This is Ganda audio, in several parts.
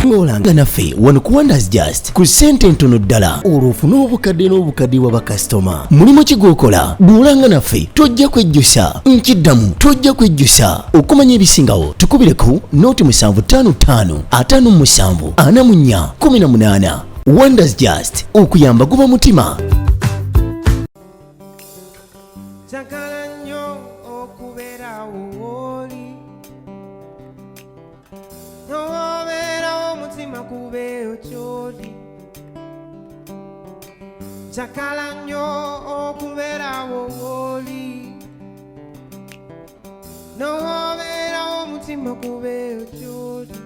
Ngolanga naffe wano ku Wonders Just ku ssente ntono ddala olw'ofuna obukadde wa bakasitoma. Mulimu kigokola duulanga naffe tojja kwejjusa nkiddamu tojja kwejjusa okumanya ebisingawo tukubireko noti 755 57 44 18. Wonders Just okuyamba guba mutima. Njagala nnyo okubeerawo w'oli n'obeerawo omutima gubeeyo gy'oli.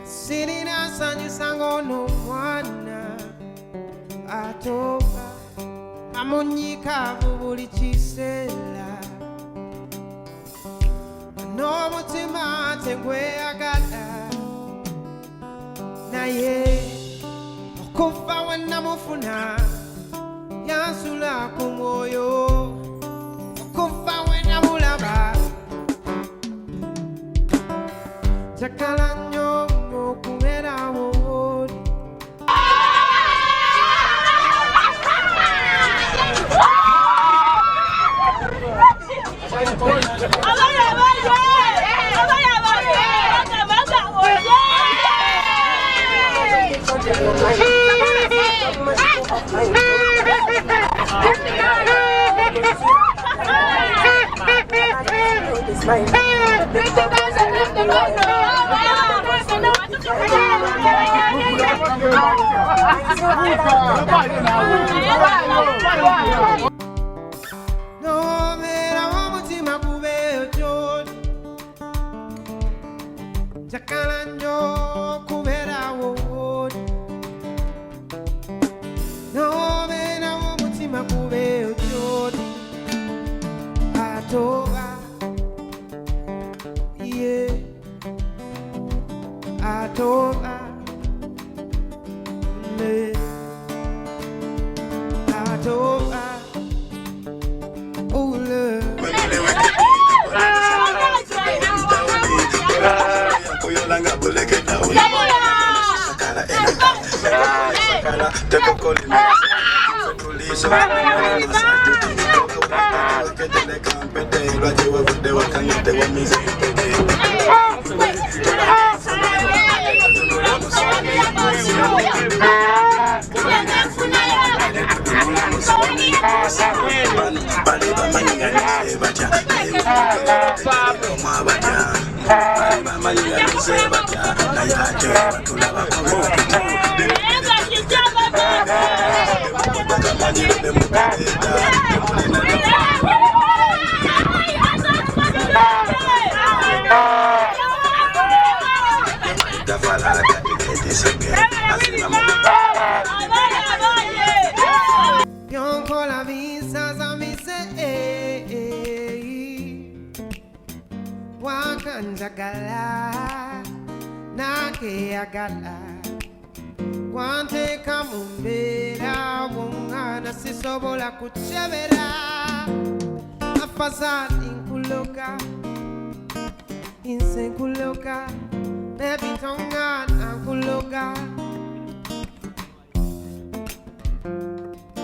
Sirina sanyu sango no mwana atoba amunyika buli kiseera n'omutima tegweyagala naye okuva we namufuna yansula ku mwoyo okuva we namulaba njagala nnyo okubeerawo w'oli. Atoba. Atoba. Oh, love. Young Cola Visas and me say, Wakanjagala, Nake Agala, Quante Camumbera, Wungana Sisobola Kuchevera, Afazat in Kuloka, in Senkuloka, Baby Tongan and Kuloka.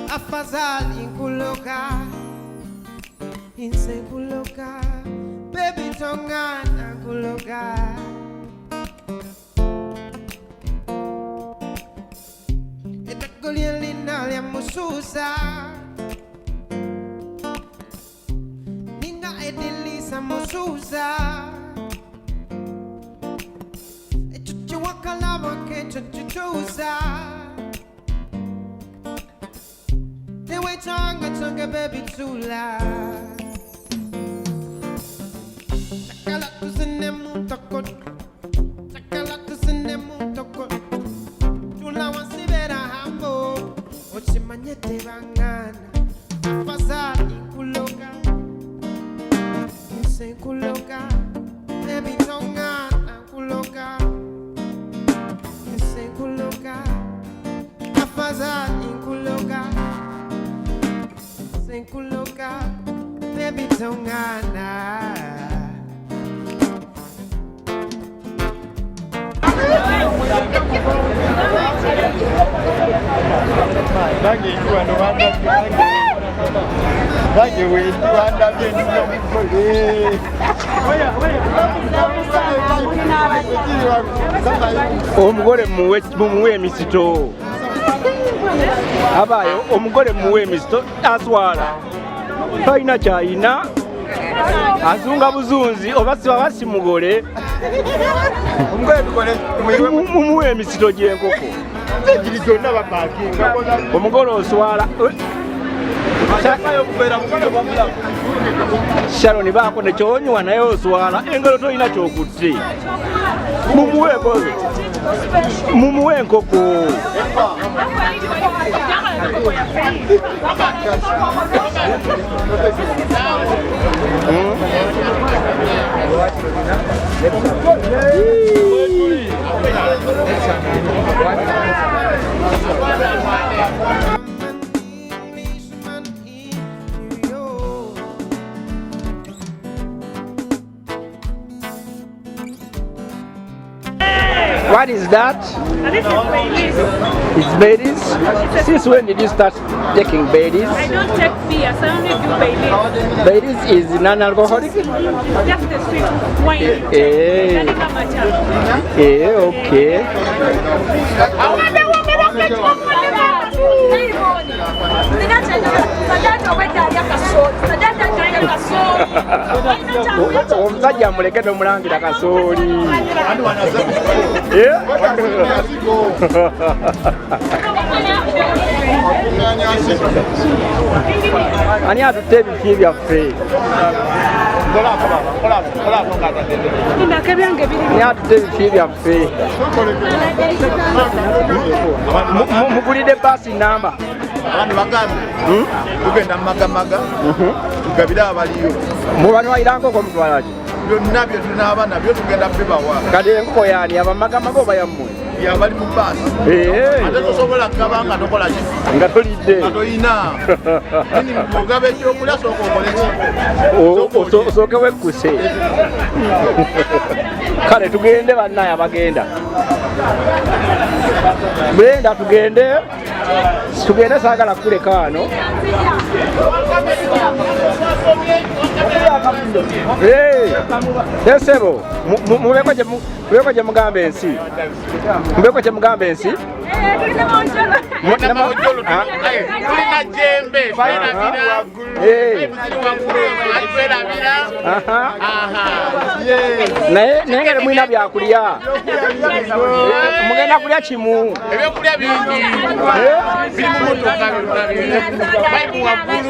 Afazal in Kuloka, in Senkuloka, Baby Tongan and Kuloka. Etakolielina ya Mususa, Nina Edilisa Mususa, Echuchuakalama Kechuchusa. They wait changa baby too loud. Chakala kusine mutokot. Chakala kusine mutokot. Tula wansibera hambo. Ochimanyete bangana. Afasa inkuloka. Inse kuloka. Baby tongana kuloka. Inse kuloka. Afasa inkuloka. Kuloka, baby tongana. Omugole muwe emisito. Abayo omugole muwe emisito aswala. Talina kyayina azunga buzunzi oba siba basimugole. Mumuwe emisito gy'enkoko. Omugole oswala. Sharon baako nekyonywa naye oswala engalo tolina kyokutte. Mumuwe enkoko. What is that? This is Baileys. It's Baileys? Since when did you start taking Baileys? I don't take beer, so I only do Baileys. Baileys is non-alcoholic? Just the sweet wine. Okay. Omusajja mulekede omulangira kasooli. Ani atutte ebifi byaffe? Ani atutte ebifi byaffe? Mugulidde baasi namba. Abantu bagambe tugenda mumagamaga tugabire abaliyo mubanwairangoko mutwalaki byonna bye tunaaba nabyo tugenda bibawa. Kati enkoko yaani abamagamaga oba yammwe? Yabali mu baasi. Ate tosobola kugaba nga tokola ki? Nga tolidde. Nga toyina. Nini mugabe ekyokulya sooka okole ki? Osooke wekkuse. Kale tugende bannaye abagenda. Brenda tugende saagala kuleka wano. Sebo mubeko gye mugamba ensi. Mubeko gye mugamba ensi. Tulina jembe naye ngere mwina byakulya. Mugenda kulya kimu. Ebyokulya bingi biri mu motoka bayibu waggulu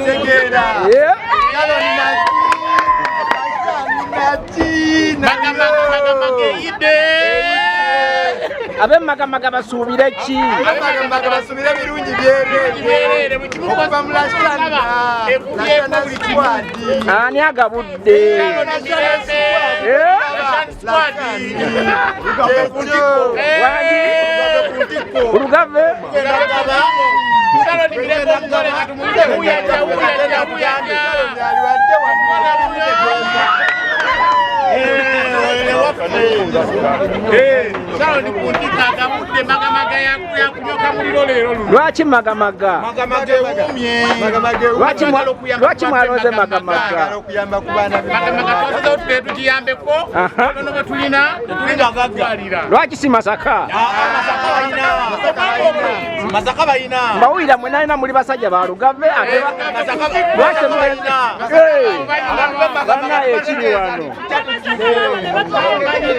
abe magamaga basuubire ki? Magamaga basuubire birungi byerere okuva mu lasitanda ekubyeko buli kiwadi. Ani agabudde? Olugave lwaki magamaga? Lwaki mwaloze magamaga? Lwaki si Masaka? Masaka bayina. Mbawulira mwe nalina muli basajja ba Lugave ate lwaki bannaye ekiri wano?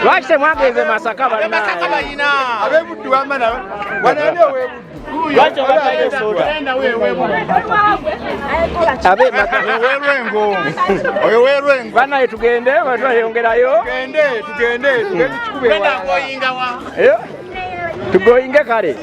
Lwaki temwagenze Masaka bannaye? Abebuddu bamana wanani owebuddu. Lwaki obadde soda? Abe Werwengo. Oyo werwengo. Bannaye tugende twayongerayo. Tugende tukube wa. Tugoyinge kale.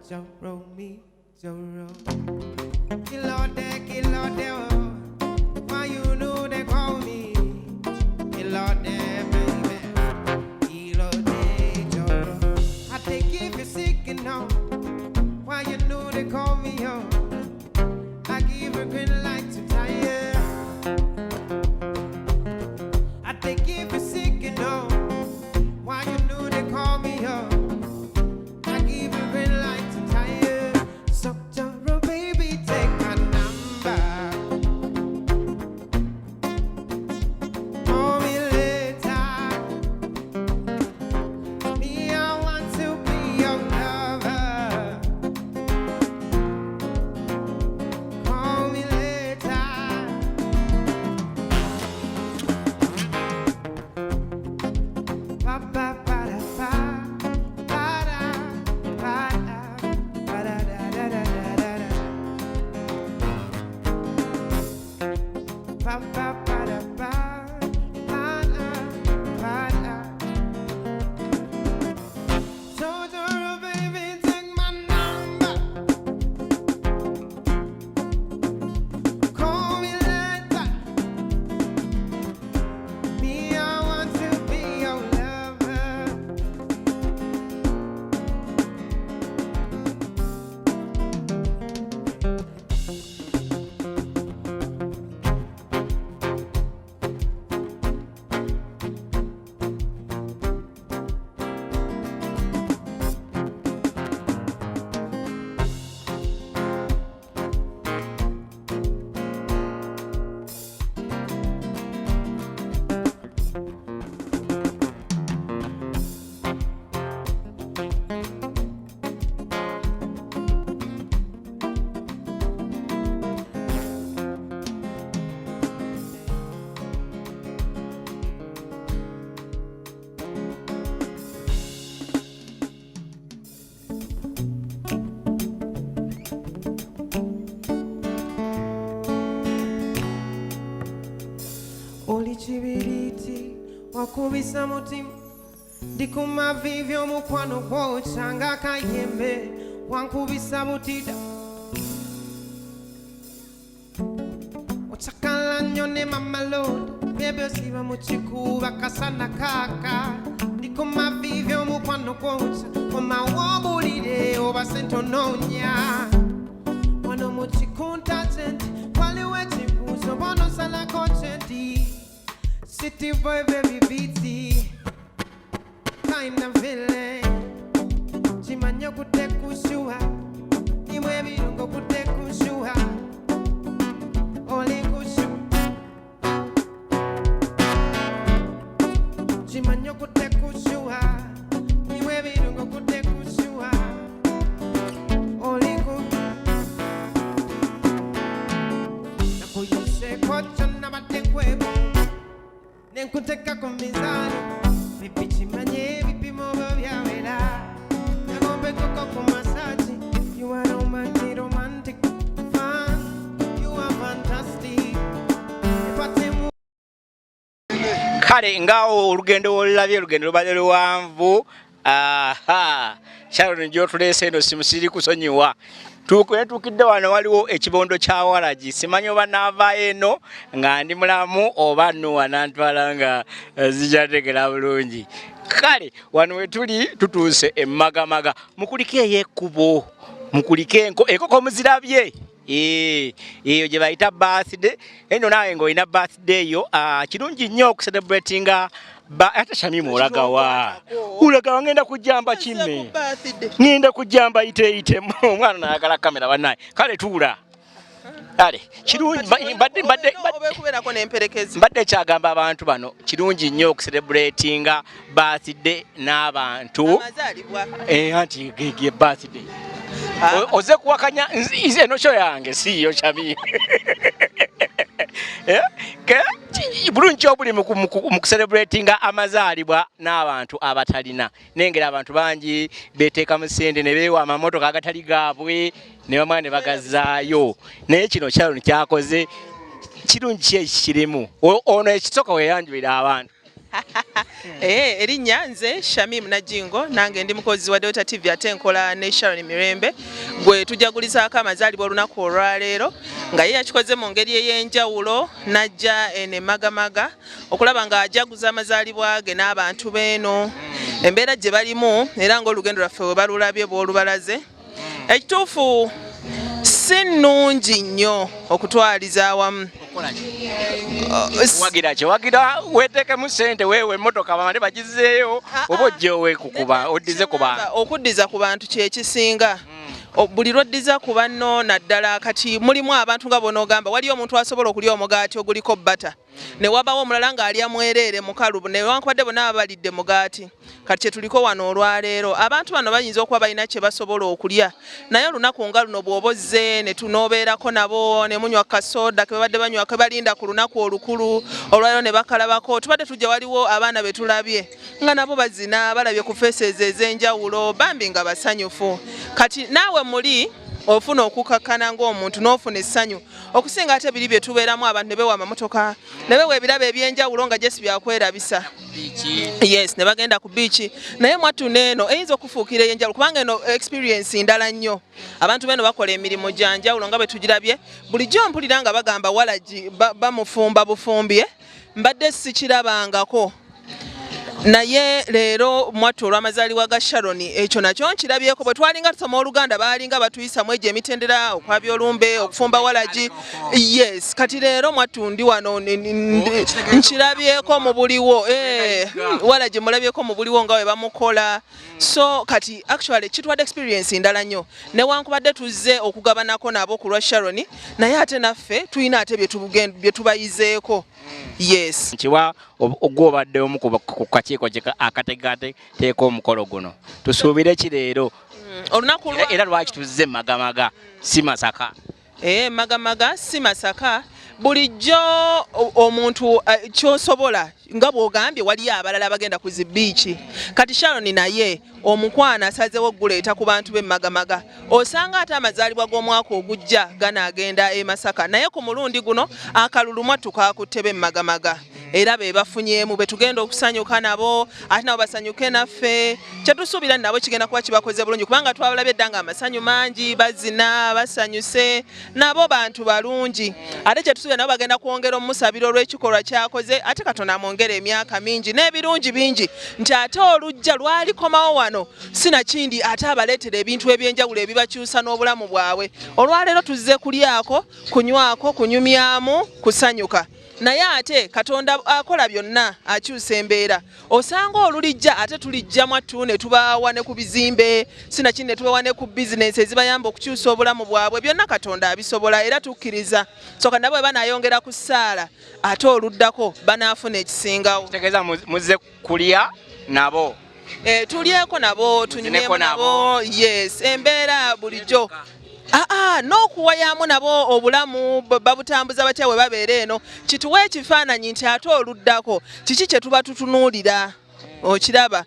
Joro me, Joro. Kilode, oh. Why you know they call me? Kilode, baby. Kilode, Joro. I take if you're sick and now. Why you know they call me, oh? I give a green light to tire. I take if you're sick and now. Why you know they call me, oh? I give a green light to tire. So, Joro, baby, take my number. Call me later. Me, I want to be your lover. Call me later. Ba ba ba da ba, ba da ba da, ba da da da da da da da. Ba ba ba da ba, ba da ba da. So Joro, baby, take my number. Call me later. Me, I want to be your lover. Oli chibiriti wakubisa mutima ndikuma vivyo mukwano gwochanga kayembe wankubisa butida ochakala nyone mamalod bebe osiba muchikuba kasana kaka ndikuma vivyo mukwano gwocha omawobulire obasentononya wano muchikunta tenti waliwe chibuzo bono sala kochenti city boy baby beaty kind of feeling chimanyo kutekushua imwe birungo kutekushua oli kushu chimanyo kutekushua imwe birungo kutekushua oli kushu nakuyuse kocho na matekwebo nenkuteka con mizani vipi chimanye vipi mobo vyawela nagombe koko con masaji you are romantic fun you are fantastic epatemu kale ngawo olugendo olabye olugendo lubale luwanvu Sharon njo tulese eno simusiri kusonyiwa tukidde wano waliwo ekibondo kya Waragi simanyi oba naava eno nga ndi mulamu oba nno anantwala nga zijategera bulungi kale wano wetuli tutuuse emmagamaga mukulike ey'ekkubo mukulike enkoko muzirabye eyo gye bayita birthday eno naawe ng'olina birthday yo kirungi nnyo okucelebratinga ate Shamimu olagawa ngenda kujjamba kimme ngenda kujjamba ite omwana nayagala kamera bannaye kale tuula kale kirungi mbadde kyagamba abantu bano kirungi nnyo okucelebratinga birthday n'abantu anti ge birthday oze kuwakanya nze eno kyo yange siiyo Shamimu bulungi obuli mu kucelebratinga amazaalibwa n'abantu abatalina nengera abantu bangi beteeka mu ssente ne beewa amamotoka agatali gaabwe ne bamala ne bagazaayo naye kino Sharon kyakoze kirungi ki ekirimu ono ekisooka weyanjulira abantu Erinnya nze Shamim Najingo nange ndi mukozi wa Delta TV ate nkola ne Sharon Mirembe gwe tujagulizaako amazaalibwa olunaku olwaleero nga ye yakikoze mu ngeri ey'enjawulo najja ene magamaga okulaba nga ajaguza amazaalibwa ge n'abantu beeno embeera gye balimu era ng'olugendo lwaffe we balulabye bw'olubalaze ekituufu si nnungi nnyo okutwaliza awamu wagira wetekemu sente wewe emotoka bamale bagizeeyo oba ojjewe kukuba oddize ku bantu okuddiza ku bantu kyekisinga buli lwoddiza ku banno naddala kati mulimu abantu nga bonoogamba waliyo omuntu asobola okulya omugaati oguliko bata ne wabawo omulala ng'alya mwereere mukalu newankubadde bonna balidde mugaati kati kyetuliko wano olwaleero abantu bano bayinza okuba balina kye basobola okulya naye olunaku nga luno bw'oba ozze ne tunoobeerako nabo ne munywa kasoda ke babadde banywa ke balinda ku lunaku olukulu olwaleero ne bakalabako tubadde tujja waliwo abaana be tulabye nga nabo bazina balabye ku faces ez'enjawulo bambi nga basanyufu kati naawe muli ofuna okukakkana ng'omuntu n'ofuna essanyu okusinga ate biri bye tubeeramu abantu ne bewa amamotoka ne bewa ebirabo eby'enjawulo nga jesi byakwerabisa yes ne bagenda ku biiki naye mwattu neeno eyinza okufuukira ey'enjawulo kubanga eno experience ndala nnyo abantu beeno bakola emirimu gya njawulo nga bwe tugirabye bulijjo mpulira nga bagamba walagi bamufumba bufumbye mbadde sikirabangako naye leero mwattu olw'amazaalibwa ga Sharon ekyo nakyo nkirabyeko bwe twalinga tusoma oluganda baalinga batuyisamu egyo emitendera okwabya olumbe okufumba walagi yes kati leero mwattu ndi wano nkirabyeko mu buliwo walagi mulabyeko mu buliwo nga we bamukola so kati actually kitwadde experience ndala nnyo newankubadde tuzze okugabanako nabo ku lwa Sharon naye ate naffe tulina ate bye tubayizeeko yes nkiwa ogwobadde omu ku kakiiko akateekateeka omukolo guno tusuubire ki leero olunaku era lwaki tuzze magamaga si Masaka magamaga si Masaka bulijjo omuntu kyosobola nga bw'ogambye waliyo abalala bagenda ku zibiiki kati Sharon naye omukwana asazeewo okuguleeta ku bantu b'e Magamaga osanga ate amazaalibwa g'omwaka ogujja ganaagenda e Masaka naye ku mulundi guno akalulu mwattu kaakutte b'e Magamaga era be bafunyemu be tugenda okusanyuka nabo ate nabo basanyuke naffe kyetusuubira nabo kigenda kuba kibakoze bulungi kubanga twabalabye dda nga amasanyu mangi bazina basanyuse nabo bantu balungi ate kyetusuubira nabo bagenda kwongera omusabiro olw'ekikolwa kyakoze ate Katonda amwongera emyaka mingi n'ebirungi bingi nti ate olujja lwalikomawo wano sinakindi ate abaleetera ebintu ebyenjawulo ebibakyusa n'obulamu bwabwe olwaleero tuzze kulyako kunywako kunyumyamu kusanyuka naye ate Katonda akola byonna akyusa embeera osanga olulijja ate tulijja mwattu ne tubaawa ne ku bizimbe sinakindi ne tubawa ne ku bizinensi ezibayamba okukyusa obulamu bwabwe byonna Katonda abisobola era tukkiriza soka nabo banaayongera ku ssaala ate oluddako banaafuna ekisingawo kitegeeza muzze kulya nabo tulyeko nabo tunyweko nabo yes embeera bulijjo n'okuwayamu nabo obulamu babutambuza batya we babeera eno kituwa ekifaananyi nti ate oluddako kiki kye tuba tutunuulira okiraba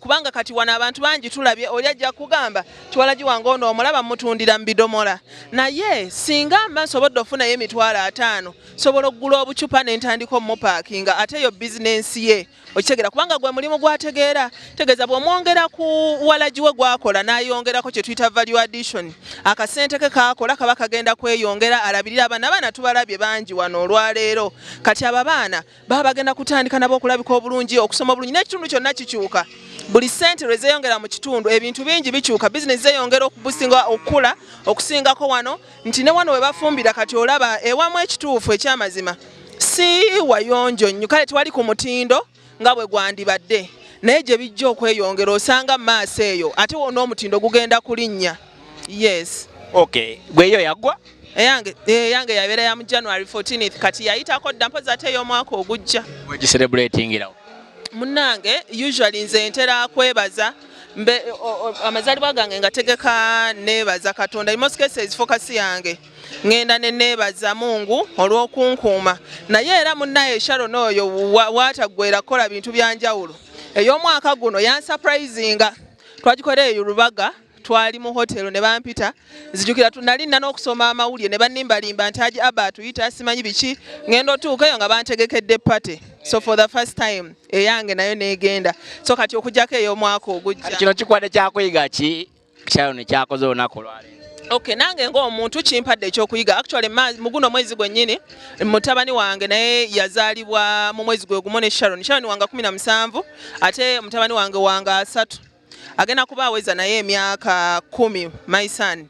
kubanga kati wano abantu bangi tulabye oli ajja kugamba kiwalagi wange ono omulaba mutundira mu bidomola naye singa mba nsobodde ofunayo $5,000 sobola okugula obucupa n'entandika omupaakinga ate eyo bizinensi ye okitegeera kubanga gwe mulimu gwategeera tegeeza bw'omwongera ku walagi we gwakola n'ayongerako kye tuyita value addition akasente ke kaakola kaba kagenda kweyongera alabirira abaana tubalabye bangi wano olwaleero kati abo abaana baba bagenda kutandika nabo okulabika obulungi okusoma obulungi n'ekitundu kyonna kikyuka buli ssente lwe zeeyongera mu kitundu ebintu bingi bikyuka bizinesi zeeyongera okubusinga okukula okusingako wano nti ne wano we bafumbira kati olaba ewamu ekituufu ekyamazima si wayonjo nnyo kale tewali ku mutindo nga bwe gwandibadde naye gye bijja okweyongera osanga mu maaso eyo ate n'omutindo gugenda kulinnya yes gweyo yaggwa eyange yabeera ya mu January 14th kati yayitako dda mpozi ate ey'omwaka ogujja wegiselebratingirawo munnange usually nze ntera kwebaza amazaalibwa gange ngategeka neebaza Katonda in most cases focus yange ngenda neebaza Mungu olw'okunkuuma naye era munnaye Sharon oyo waataggwera kukola bintu byanjawulo ey'omwaka guno yansurprisinga twagikola eyo Lubaga twali mu hotelo ne bampita nzijukira tunalinda n'okusoma amawulire ne bannimbalimba nti aji aba tuyita simanyi biki ngendo tuuka eyo nga bantegekedde pate so for the first time eyange nayo negenda so kati okujjako ey'omwaka ogujja kino kikwadde kyakuyiga ki Sharon kyakoze olunaku lwaleero? Okay, nange ng'omuntu kimpadde ekyokuyiga actually mu guno mwezi gwennyini mutabani wange naye yazaalibwa mu mwezi gwe gumu ne Sharon wange 17 ate mutabani wange 3 agenda kuba aweza naye emyaka 10 my son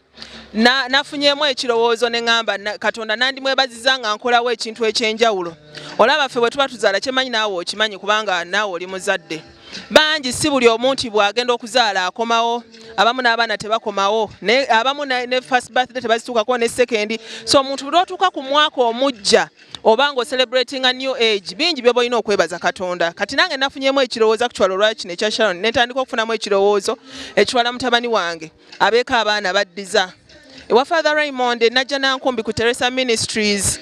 nafunyeemu ekirowoozo ne ŋŋamba Katonda nandimwebaziza nga nkolawo ekintu ekyenjawulo olaba ffe bwe tuba tuzaala kyemanyi naawe okimanyi kubanga naawe oli muzadde bangi si buli omuntu bw'agenda okuzaala akomawo abamu n'abaana tebakomawo abamu ne first birthday tebazituukako ne second so omuntu lw'otuuka ku mwaka omujja oba nga celebrating a new age bingi byoba olina okwebaza Katonda kati nange nafunyeemu ekirowoozo actually olwakino ekya Sharon netandika okufunamu ekirowoozo ekitwala mutabani wange abeeko abaana baddiza ewa Father Raymond najja nankumbi ku Teresa Ministries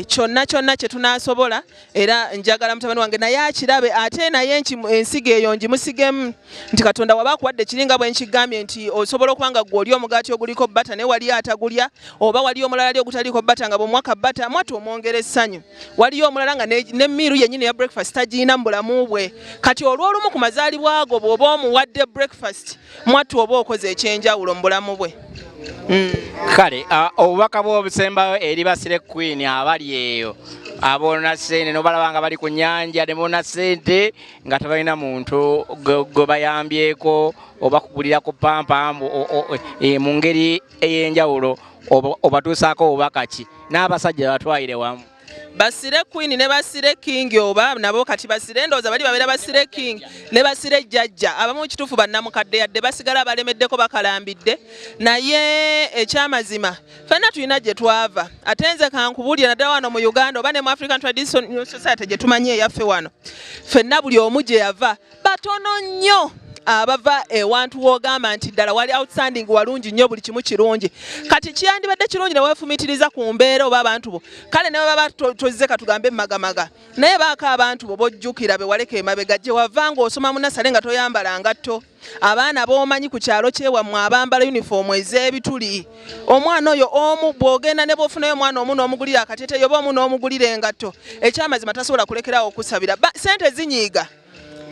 kyonna kye tunaasobola era njagala mutabani wange naye akirabe ate naye ensigo eyo ngimusigemu nti Katonda waba akuwadde kiringa bwe nkigambye nti osobola okuba nga gw'oli omugaati oguliko bata naye waliyo atagulya oba waliyo omulala ali ogutaliko bata nga bw'omwaka bata mwatu omwongera essanyu waliyo omulala nga n'emmiiru yennyini ya breakfast tagiina mu bulamu bwe kati olw'olumu ku mazaalibwa ago bw'oba omuwadde breakfast mwatu oba okoze ekyenjawulo mu bulamu bwe. Kale obubaka bw'obusembayo eri basire Queen abali eyo aboona ssente nobalaba nga bali ku nnyanja ne boona ssente nga tebalina muntu gwe bayambyeko oba kugulira ku pampa mu ngeri ey'enjawulo obatuusaako obubaka ki n'abasajja batwayire wamu basire Queen ne basire King oba nabo kati basire ndooza bali babeera basire King ne basire jjajja abamu kituufu bannamukadde yadde basigala balemeddeko bakalambidde naye ekyamazima ffenna tulina gye twava ate nze kankubulira naddala wano mu Uganda oba ne mu African Traditional Society gye tumanyi eyaffe wano ffenna buli omu gye yava batono nnyo abava ewantu wogamba nti ddala wali outstanding walungi nnyo buli kimu kirungi kati kiyandibadde kirungi ne weefumitiriza ku mbeera oba abantu bo kale ne baba tozze katugambe magamaga naye baako abantu bo bojjukira be waleka emabega gye wava ng'osoma mu nasale nga toyambala ngatto abaana b'omanyi ku kyalo kyewammwe abambala yunifoomu ez'ebituli omwana oyo omu bw'ogenda ne bw'ofunayo omwana omu n'omugulira akateeteeyo oba omu n'omugulira engatto ekyamazima tasobola kulekerawo okusabira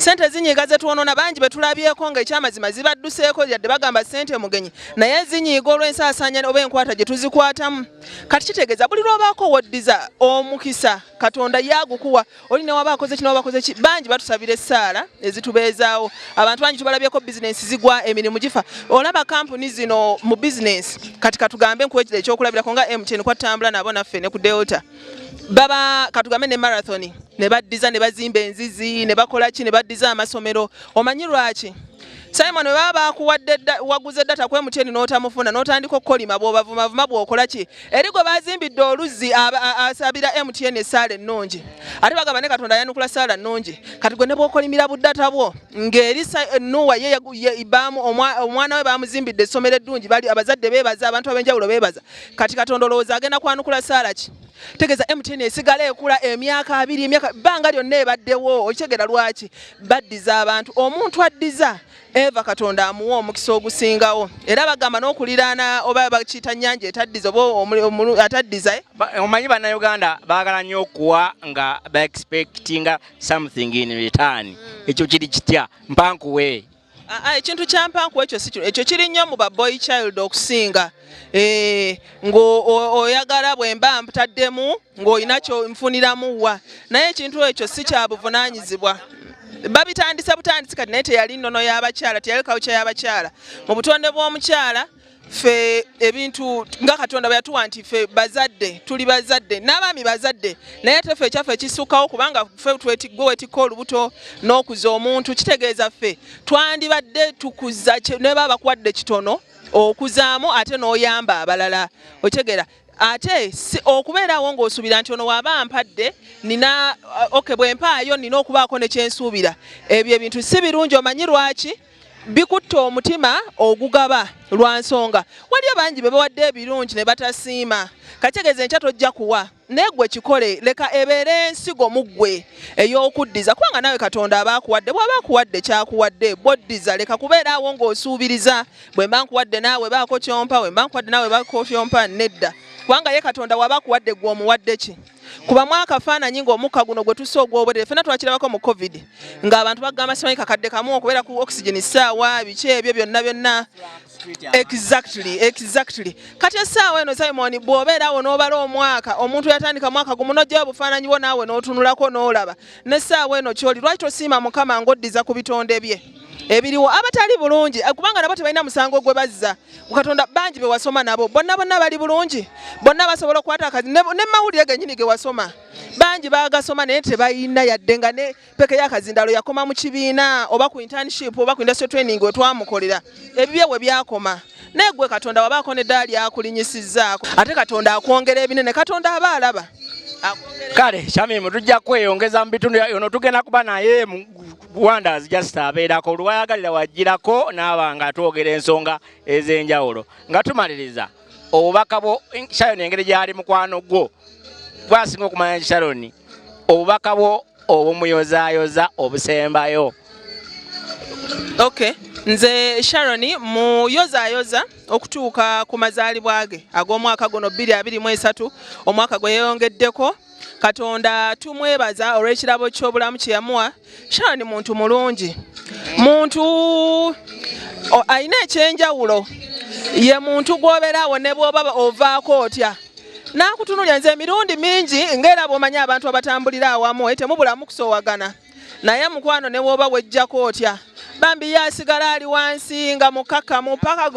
sente zinyiiga ze twonoona bangi betulabyeko nga ekyamazima zibadduseeko yadde bagamba sente mugenyi naye zinyiiga olw'ensaasaanya oba enkwata gye tuzikwatamu kati kitegeeza buli lw'obaako woddiza omukisa Katonda yagukuwa oli ne waba akoze kino bakoze ki bangi batusabira essaala ezitubeezaawo abantu bangi tubalabyeko bizinensi zigwa emirimu gifa olaba kampuni zino mu bizinensi kati katugambe nkuwekira ekyokulabirako nga MTN kwatambula nabo naffe ne ku Delta baba katugambe ne marathoni ne baddiza ne bazimba enzizi ne bakola ki ne baddiza amasomero omanyi lwaki Simon we baba akuwadde waguze data ku MTN n'otamufuna n'otandika okukolima bw'obavumavuma bw'okola ki eri gwe bazimbidde oluzzi asabira MTN essaala ennungi ate bagamba ne Katonda yanukula saala nnungi kati gwe ne bw'okolimira buddata bwo ng'eri Nuwa ye ibaamu omwana we bamuzimbidde essomero eddungi bali abazadde beebaza abantu ab'enjawulo beebaza kati Katonda olowooza agenda kwanukula saala ki tegeza MTN esigala ekula emyaka 2 bbanga lyonna ebaddewo okitegera lwaki baddiza abantu omuntu addiza Eva Katonda amuwa omukisa ogusingawo era bagamba n'okuliraana oba bakiyita nnyanja etaddiza oba ataddiza omanyi bannayuganda baagala nnyo okuwa nga ba-expectinga something in return ekyo kiri kitya mpankuwe ekintu kyampankuwa ekyo kiri nnyo mu baboy child okusinga ng'oyagala bwe mba mputaddemu ng'olina kyo nfuniramuwa naye ekintu ekyo si kya buvunaanyizibwa babitandise butandisi kati naye teyali nnono y'abakyala teyali kawuka y'abakyala mu butonde bw'omukyala ffe ebintu nga Katonda bwe yatuwa nti ffe bazadde tuli bazadde n'abaami bazadde naye te ffe ekyaffe ekisukkawo kubanga ffe gwe wetikka olubuto n'okuza omuntu kitegeeza ffe twandibadde tukuza ne baba bakuwadde kitono okuzaamu ate n'oyamba abalala okitegera ate okubeerawo ng'osuubira nti ono waaba ampadde nina bwe mpaayo nina okubaako ne kyensuubira ebyo ebintu si birungi omanyi lwaki bikutta omutima ogugaba lwa nsonga waliyo bangi be bawadde ebirungi ne batasiima kategeeza enkya tojja kuwa naye gwe kikole leka ebeere ensigo mu ggwe ey'okuddiza kubanga naawe Katonda aba akuwadde bw'aba akuwadde kyakuwadde boddiza leka kubeeraawo ng'osuubiriza bwe mba nkuwadde naawe baako kyompa bwe mba nkuwadde naawe baako kyompa nedda kubanga ye Katonda waba kuwadde gwe omuwadde ki kubamu akafaananyi ng'omukka guno gwe tussa ogw'obwerere ffenna twakirabako mu covid ng'abantu bagamba simanyi kakadde kamu okubeera ku oxygen ssaawa biki ebyo byonna exactly kati essaawa eno Simon bw'obeerawo n'obala omwaka omuntu yatandika mwaka gumu n'ojjayo obufaananyi bwo naawe n'otunulako n'olaba n'essaawa eno kyoli lwaki tosiima Mukama ng'oddiza ku bitonde bye ebiriwo abatali bulungi kubanga nabo tebalina musango gwe bazza Katonda bangi be wasoma nabo bonna bali bulungi bonna basobola okukwata akazi ne mawulire gennyini ge wasoma bangi bagasoma naye tebalina yadde nga ne peke y'akazindalo yakoma mu kibiina oba ku internship oba ku industrial training we twamukolera ebibye we byakoma negwe Katonda wabaako n'eddaala lyakulinyisizzaako ate Katonda akwongera ebinene Katonda aba alaba kale Shamimu tujja kweyongeza mu bitundu ono tugenda kuba naye Wonders just abeerako olwayagalira wajjirako n'abanga atwogera ensonga ez'enjawulo nga tumaliriza obubaka bwo Sharon engeri gyali mukwano gwo bwasinga okumanya Sharon obubaka bwo obumuyozaayoza obusembayo. Okay nze Sharon muyozaayoza okutuuka ku mazaalibwa ge ag'omwaka guno 2023 omwaka gwe yeeyongeddeko Katonda tumwebaza olw'ekirabo ky'obulamu kye yamuwa. Sharon muntu mulungi muntu alina ekyenjawulo ye muntu gw'obeeraawo ne bw'oba ovaako otya n'akutunulya nze emirundi mingi ng'era bw'omanyi abantu abatambulira awamu temubulamu kusoowagana naye mukwano ne bw'oba wejjako otya bambi yasigala ali wansi nga mukakamu paka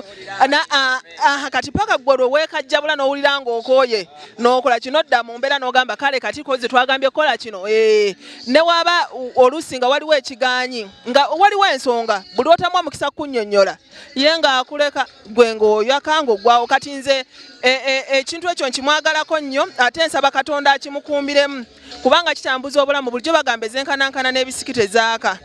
kati paka gwe lwe weekajjabula n'owulira ng'okooye n'okola kino dda mu mbeera n'ogamba kale kati koze twagambye kola kino ne waba oluusi nga waliwo ekigaanyi nga waliwo ensonga buli otamu omukisa kunnyonnyola ye ng'akuleka gwe ng'oyaka ng'oggwawo kati nze ekintu ekyo nkimwagalako nnyo ate nsaba Katonda akimukuumbiremu kubanga kitambuza obulamu bulijjo bagamba ezenkanankana n'ebisiki tezaaka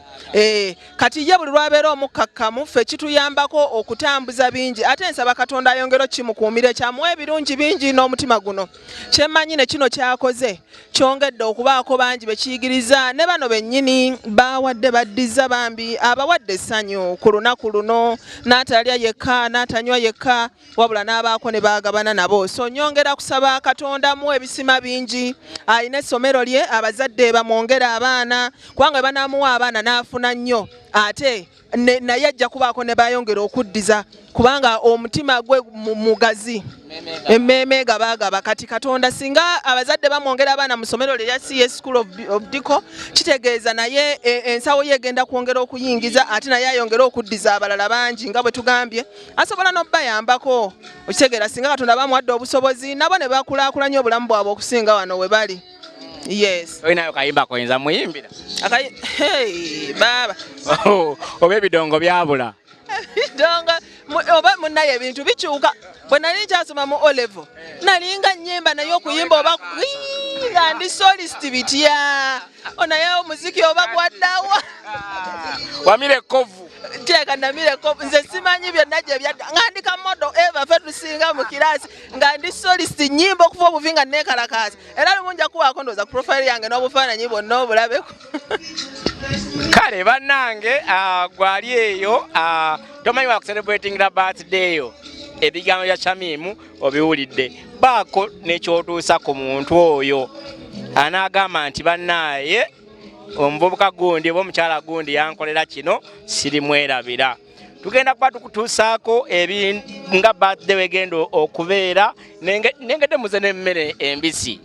kati ye buli lwabeera omukkakkamu ffe kituyambako okutambuza bingi ate nsaba Katonda ayongera kimukuumire kyamuwa ebirungi bingi n'omutima guno kyemmanyi ne kino kyakoze kyongedde okubaako bangi bekiyigiriza ne bano bennyini bawadde baddiza bambi abawadde essanyu ku lunaku luno n'atalya yekka n'atanywa yekka wabula n'abaako ne baagabana nabo so nyongera kusaba Katonda mu ebisima bingi alina essomero lye abazadde bamwongere abaana kubanga banaamuwa abaana n'afuna nnyo ate naye ajja kubaako ne bayongera okuddiza kubanga omutima gwe mugazi emmeeme gabaagaba kati Katonda singa abazadde bamwongera abaana mu ssomero lye lya CS School of Dico kitegeeza naye ensawo ye egenda kwongera okuyingiza ate naye ayongera okuddiza abalala bangi nga bwe tugambye asobola n'obbayambako okitegeera singa Katonda bamuwadde obusobozi nabo ne bakulaakulanya obulamu bwabwe okusinga wano we bali. Yes. Oyinayo kayimba koyinza muyimbira. Hey baba. Oba ebidongo byabula. Donga oba munaye ebintu bikyuka bwe nali nkyasoma mu olevo nalinga nnyimba naye okuyimba oba nga ndi solist bitya onaye omuziki oba gwaddawa wamire kovu teeka namire kovu nze simanyi byonna gye byadda nga ndi kamodo eva ffe tusinga mu kiraasi nga ndi solist nnyimba okuva obuvi nga neekalakaasa era lumu nja kuwaako ndowooza ku profile yange n'obufaananyi bwonna obulabeko. Kale bannange gwali eyo tomanyi wa celebrating the birthday yo ebigambo bya Shamimu obiwulidde baako n'ekyotuusa ku muntu oyo anaagamba nti bannaye omuvubuka gundi oba omukyala gundi yankolera kino sirimwerabira. Tugenda kuba tukutuusaako nga birthday wegenda okubeera nengedde muze n'emmere embisi.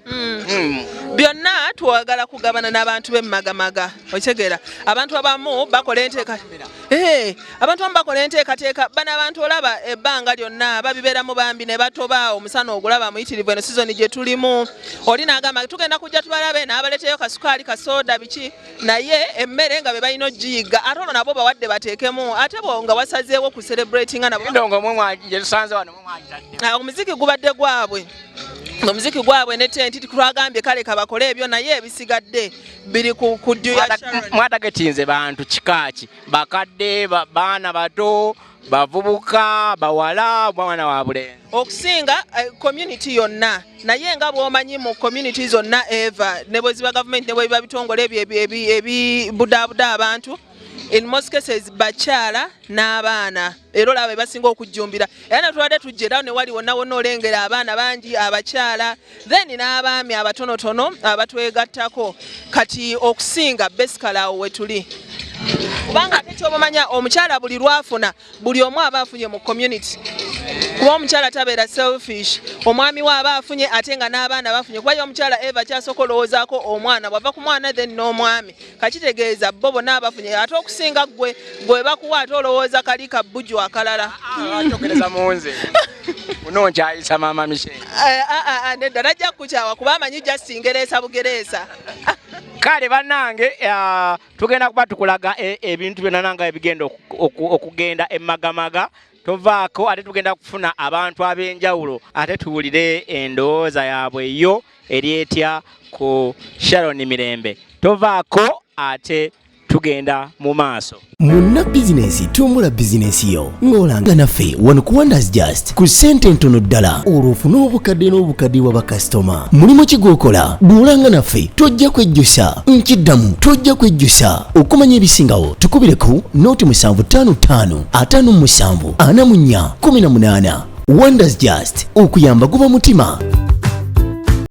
Byonna twagala kugabana n'abantu b'emmagamaga okitegeera abantu abamu bakola enteekateeka bano abantu olaba ebbanga lyonna babibeeramu bambi ne batoba omusana ogulaba muyitirivu eno sizoni gye tulimu oli n'agamba tugenda kujja tubalabe n'abaleeteyo kasukaali kasoda biki naye emmere nga be balina ogiyiga ate olwo nabo bawadde bateekemu ate bo nga wasazeewo ku celebratinga nabo omuziki gubadde gwabwe omuziki gwabwe ne tenti twagambye kale kabakole ebyo naye ebisigadde biri ku ddyo ya Sharon. Mwatagetinze bantu kikaaki bakadde baana bato bavubuka bawala mwana wa bulenzi okusinga community yonna naye nga bw'omanyi mu community zonna eva ne bwe ziba government ne bwe biba bitongole ebyo ebibudaabuda abantu in most cases bakyala n'abaana era olaba basinga okujjumbira era natulwadde tujjerawo ne wali wonna wonna olengera abaana bangi abakyala then n'abaami abatonotono abatwegattako kati okusinga basically awo wetuli kubanga ate kyobamanya omukyala buli lwafuna buli omu aba afunye mu community kuba omukyala tabeera selfish omwami we aba afunye ate nga n'abaana bafunye kuba ye omukyala eva kyasooka olowoozaako omwana bwava ku mwana then n'omwami kakitegeeza bo bonna abafunye ate okusinga gwe bakuwa ate olowooza kali kabujju akalala atokereza munze unonkyayisa maama Michelle nedda najja kukukyawa kuba amanyi just ngereesa bugereesa kale bannange tugenda kuba tukulaga ebintu byonna nanga ebigenda okugenda emmagamaga tovaako ate tugenda kufuna abantu ab'enjawulo ate tuwulire endowooza yaabwe yo eryetya ku Sharon Mirembe tovaako ate tugenda mu maaso. Munna bizinesi tumbula bizinesi yo ng'olanga naffe wano ku Wonders Just ku ssente ntono ddala olw'ofuna obukadde n'obukaddiwa bakasitoma. Mulimu ki gw'okola bw'olanga naffe tojja kwejjusa nkiddamu tojja kwejjusa okumanya ebisingawo tukubire ku nooti 755 57 44 18. Wonders Just okuyamba guba mutima.